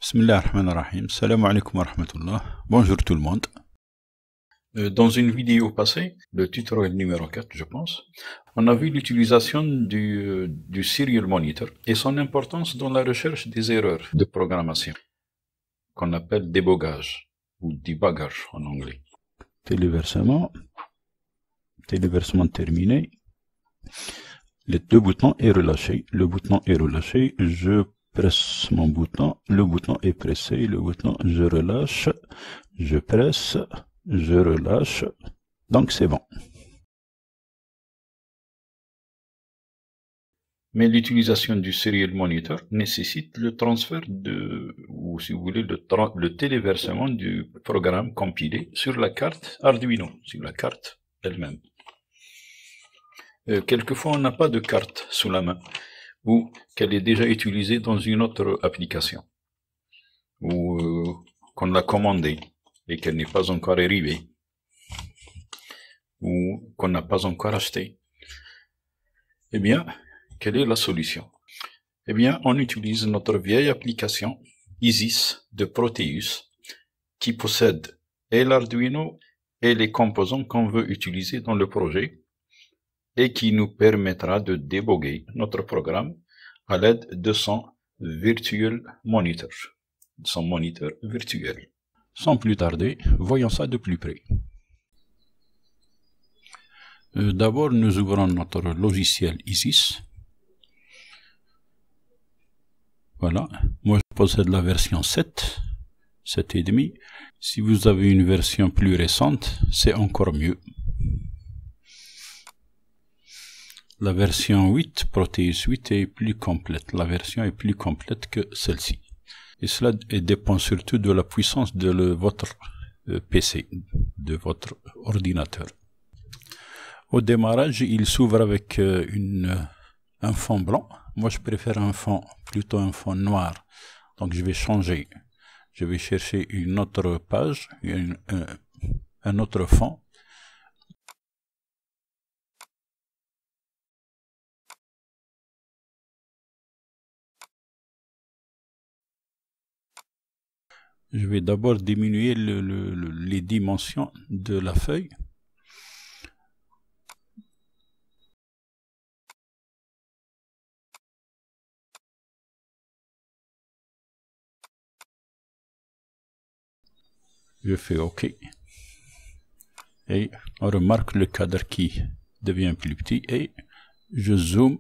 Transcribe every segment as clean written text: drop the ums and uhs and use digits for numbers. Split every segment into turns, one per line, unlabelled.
Bismillah ar-Rahman ar-Rahim. Salam alaikum wa rahmatullah. Bonjour tout le monde. Dans une vidéo passée, le tutoriel numéro 4, je pense, on a vu l'utilisation du Serial Monitor et son importance dans la recherche des erreurs de programmation, qu'on appelle débogage ou débugage en anglais. Téléversement terminé. Les deux boutons est relâché. Le bouton est relâché. Je presse mon bouton. Le bouton est pressé. Le bouton, je relâche. Je presse. Je relâche. Donc c'est bon. Mais l'utilisation du Serial Monitor nécessite le transfert ou si vous voulez, le téléversement du programme compilé sur la carte Arduino, sur la carte elle-même. Quelquefois, on n'a pas de carte sous la main, ou qu'elle est déjà utilisée dans une autre application, ou qu'on l'a commandée et qu'elle n'est pas encore arrivée, ou qu'on n'a pas encore achetée. Eh bien, quelle est la solution? Eh bien, on utilise notre vieille application Isis de Proteus, qui possède et l'Arduino et les composants qu'on veut utiliser dans le projet, et qui nous permettra de déboguer notre programme à l'aide de son Virtual Monitor, son moniteur virtuel. Sans plus tarder, voyons ça de plus près. D'abord, nous ouvrons notre logiciel Isis. Voilà, moi je possède la version 7.5. Si vous avez une version plus récente, c'est encore mieux. La version 8, Proteus 8, est plus complète. La version est plus complète que celle-ci. Et cela dépend surtout de la puissance de votre PC, de votre ordinateur. Au démarrage, il s'ouvre avec un fond blanc. Moi, je préfère plutôt un fond noir. Donc, je vais changer. Je vais chercher une autre page, un autre fond. Je vais d'abord diminuer les dimensions de la feuille. Je fais OK. Et on remarque le cadre qui devient plus petit et je zoome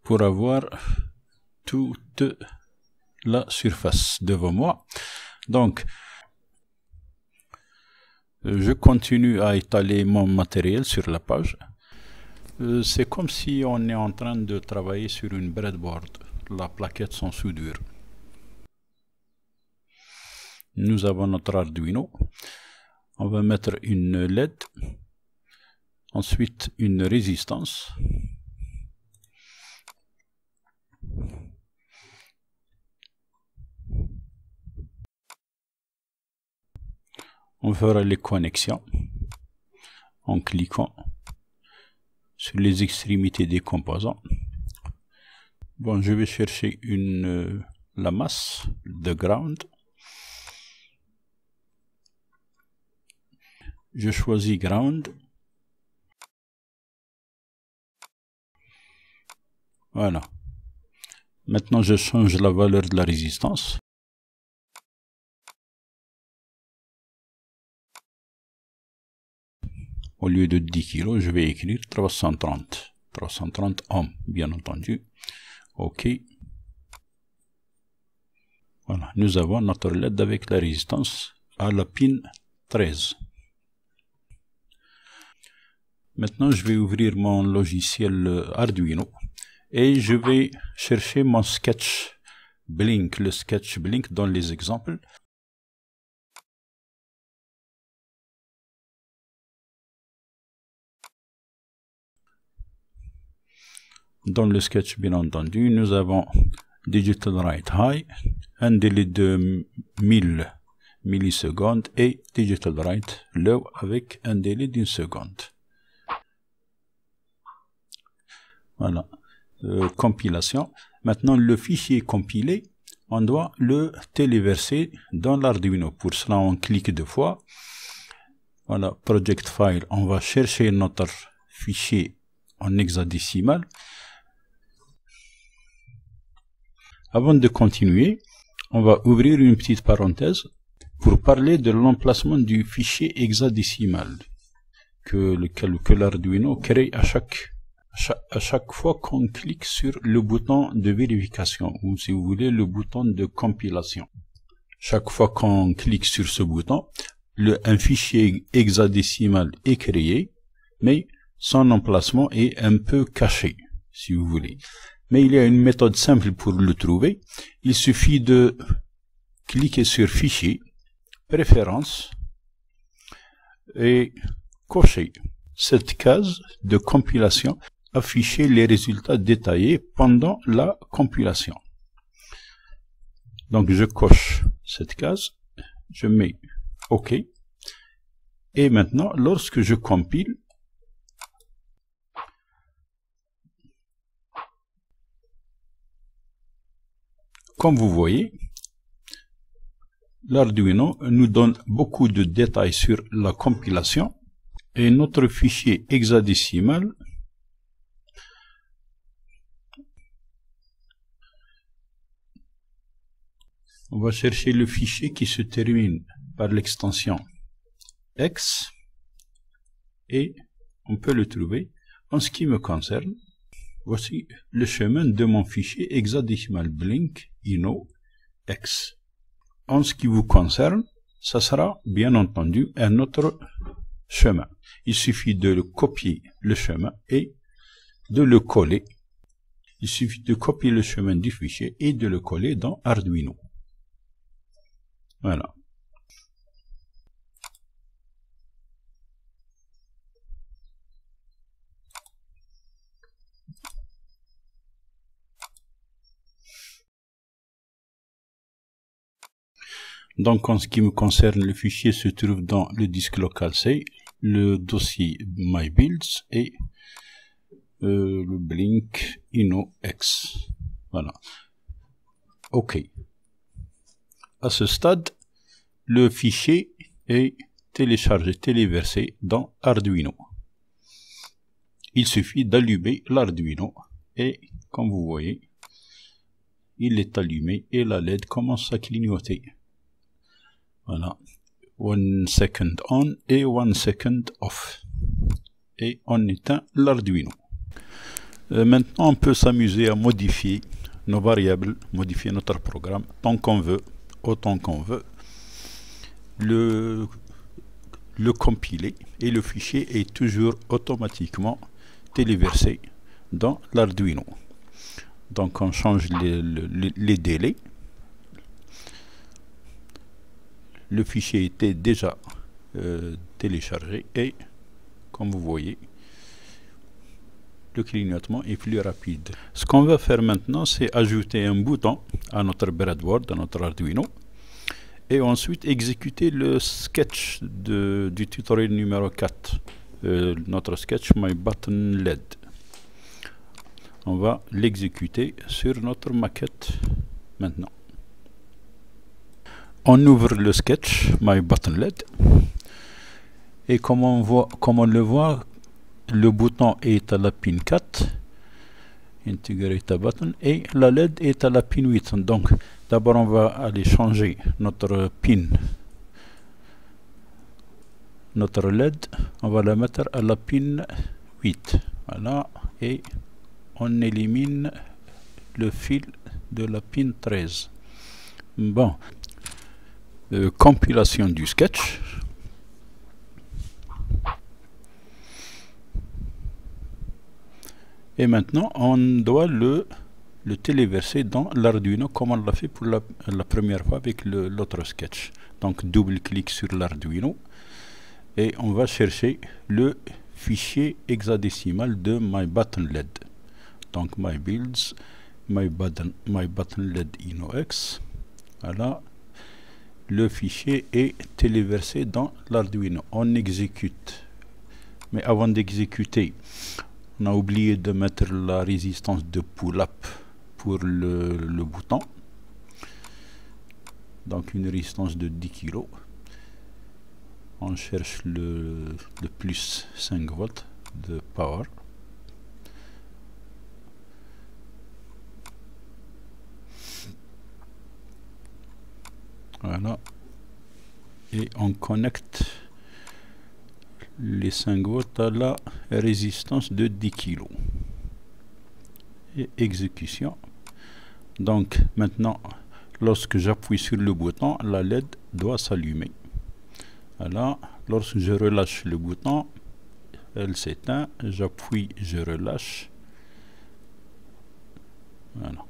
pour avoir toute la surface devant moi. Donc, je continue à étaler mon matériel sur la page. C'est comme si on est en train de travailler sur une breadboard, la plaquette sans soudure. Nous avons notre Arduino. On va mettre une LED, ensuite une résistance. On fera les connexions en cliquant sur les extrémités des composants. Bon, je vais chercher la masse de ground. Je choisis ground. Voilà. Maintenant, je change la valeur de la résistance. Au lieu de 10 kg, je vais écrire 330. 330 ohms, bien entendu. OK. Voilà, nous avons notre LED avec la résistance à la pin 13. Maintenant, je vais ouvrir mon logiciel Arduino et je vais chercher mon sketch Blink, le sketch Blink dans les exemples. Dans le sketch, bien entendu, nous avons Digital Write High, un délai de 1000 millisecondes et Digital Write Low avec un délai d'1 seconde. Voilà. Compilation. Maintenant, le fichier compilé on doit le téléverser dans l'Arduino. Pour cela, on clique deux fois. Voilà, Project File, on va chercher notre fichier en hexadécimal. Avant de continuer, on va ouvrir une petite parenthèse pour parler de l'emplacement du fichier hexadécimal que l'Arduino crée à chaque fois qu'on clique sur le bouton de vérification ou, si vous voulez, le bouton de compilation. Chaque fois qu'on clique sur ce bouton, un fichier hexadécimal est créé, mais son emplacement est un peu caché, si vous voulez. Mais il y a une méthode simple pour le trouver. Il suffit de cliquer sur Fichier, Préférences et cocher cette case de compilation, afficher les résultats détaillés pendant la compilation. Donc je coche cette case, je mets OK. Et maintenant, lorsque je compile, comme vous voyez, l'Arduino nous donne beaucoup de détails sur la compilation et notre fichier hexadécimal on va chercher le fichier qui se termine par l'extension X et on peut le trouver. En ce qui me concerne, voici le chemin de mon fichier hexadécimal Blink Ino X. En ce qui vous concerne, ça sera bien entendu un autre chemin. Il suffit de copier le chemin et de le coller. Il suffit de copier le chemin du fichier et de le coller dans Arduino. Voilà. Donc, en ce qui me concerne, le fichier se trouve dans le disque local C, le dossier MyBuilds et le Blink Ino X. Voilà. OK. À ce stade, le fichier est téléversé dans Arduino. Il suffit d'allumer l'Arduino et, comme vous voyez, il est allumé et la LED commence à clignoter. Voilà, 1 second on et 1 second off. Et on éteint l'Arduino. Maintenant, on peut s'amuser à modifier nos variables, modifier notre programme tant qu'on veut, autant qu'on veut, le compiler et le fichier est toujours automatiquement téléversé dans l'Arduino. Donc on change les délais. Le fichier était déjà téléchargé et comme vous voyez, le clignotement est plus rapide. Ce qu'on va faire maintenant, c'est ajouter un bouton à notre breadboard, à notre Arduino, et ensuite exécuter le sketch du tutoriel numéro 4, notre sketch MyButtonLED. On va l'exécuter sur notre maquette maintenant. On ouvre le sketch MyButtonLED et comme on le voit, le bouton est à la pin 4, Integrate a button, et la LED est à la pin 8. Donc d'abord on va aller changer notre pin, notre LED, on va la mettre à la pin 8. Voilà, et on élimine le fil de la pin 13. Bon. Compilation du sketch. Et maintenant, on doit le téléverser dans l'Arduino comme on l'a fait pour la première fois avec l'autre sketch. Donc, double-clic sur l'Arduino et on va chercher le fichier hexadécimal de MyButtonLED. Donc, MyBuilds, MyButtonLED Ino X. Voilà. Le fichier est téléversé dans l'Arduino. On exécute. Mais avant d'exécuter, on a oublié de mettre la résistance de pull-up pour le bouton. Donc une résistance de 10 kg. On cherche le plus 5 volts de power. Voilà. Et on connecte les 5 volts à la résistance de 10 kg. Et exécution. Donc maintenant, lorsque j'appuie sur le bouton, la LED doit s'allumer. Voilà. Lorsque je relâche le bouton, elle s'éteint. J'appuie, je relâche. Voilà.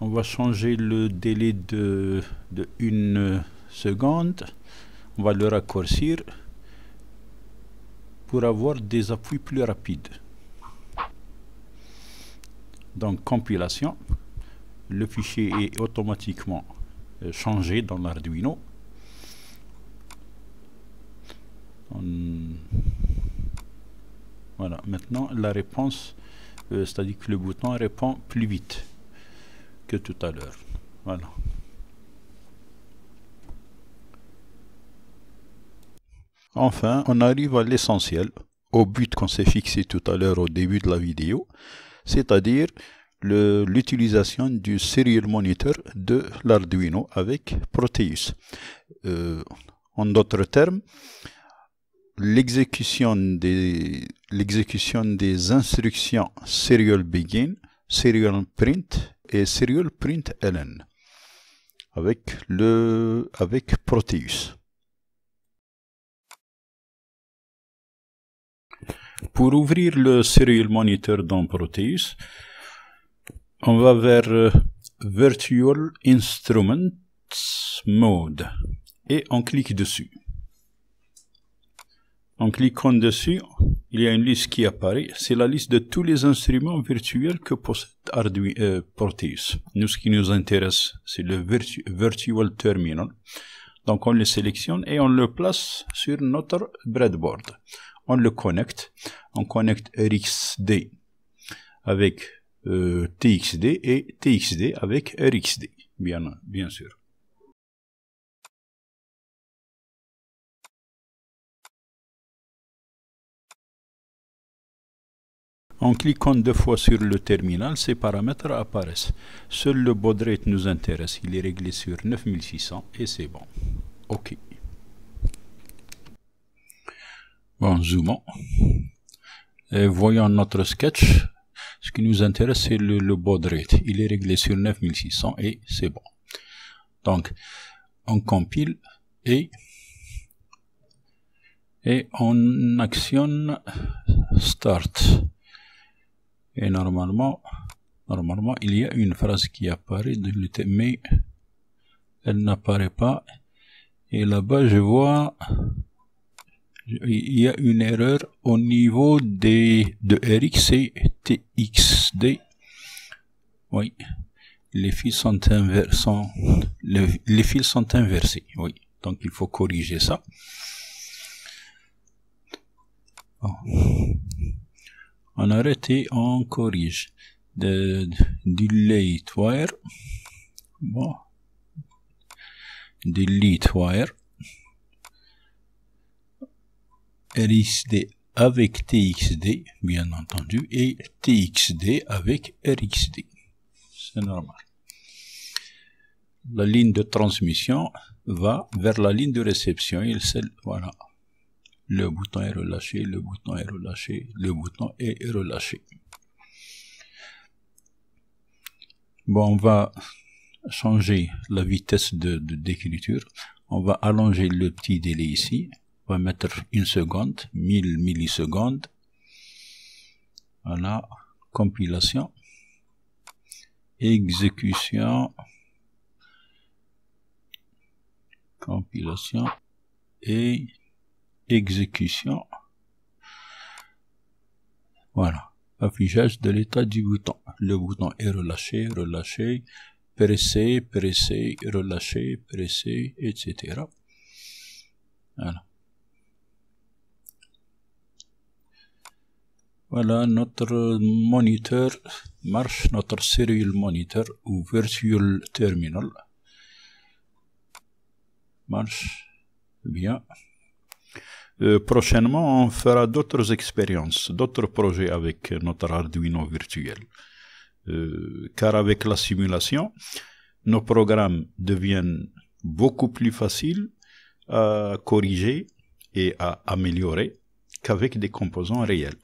On va changer le délai de 1 seconde. On va le raccourcir pour avoir des appuis plus rapides. Donc compilation. Le fichier est automatiquement changé dans l'Arduino. Voilà, maintenant la réponse, c'est-à-dire que le bouton répond plus vite que tout à l'heure. Voilà. Enfin, on arrive à l'essentiel, au but qu'on s'est fixé tout à l'heure au début de la vidéo, c'est-à-dire l'utilisation du serial monitor de l'Arduino avec Proteus. En d'autres termes, l'exécution des instructions serial begin, serial print et serial print ln avec Proteus. Pour ouvrir le serial monitor dans Proteus, on va vers Virtual Instruments Mode et on clique dessus. En cliquant dessus, il y a une liste qui apparaît. C'est la liste de tous les instruments virtuels que possède Proteus. Nous, ce qui nous intéresse, c'est le Virtual Terminal. Donc, on le sélectionne et on le place sur notre breadboard. On le connecte. On connecte RxD avec TXD et TXD avec RxD, bien sûr. En cliquant 2 fois sur le terminal, ces paramètres apparaissent. Seul le baud rate nous intéresse. Il est réglé sur 9600 et c'est bon. OK. Bon, zoomons. Et voyons notre sketch. Ce qui nous intéresse, c'est le baud rate. Il est réglé sur 9600 et c'est bon. Donc, on compile et on actionne Start. Et normalement, il y a une phrase qui apparaît, mais elle n'apparaît pas. Et là-bas, je vois, il y a une erreur au niveau de Rx et TXD. Oui, les fils sont inversés. Oui, donc il faut corriger ça. Bon. On arrête et on corrige. Delete wire. Bon. Delete wire. RxD avec TXD, bien entendu, et TXD avec RxD. C'est normal. La ligne de transmission va vers la ligne de réception. Voilà. Le bouton est relâché, le bouton est relâché, le bouton est relâché. Bon, on va changer la vitesse d'écriture. On va allonger le petit délai ici. On va mettre 1 seconde, 1000 millisecondes. Voilà, compilation, exécution, compilation et exécution. Voilà, affichage de l'état du bouton. Le bouton est relâché, relâché, pressé, pressé, relâché, pressé, etc. Voilà. Voilà, notre moniteur marche, notre serial monitor ou virtual terminal marche bien. Prochainement, on fera d'autres expériences, d'autres projets avec notre Arduino virtuel. Car avec la simulation, nos programmes deviennent beaucoup plus faciles à corriger et à améliorer qu'avec des composants réels.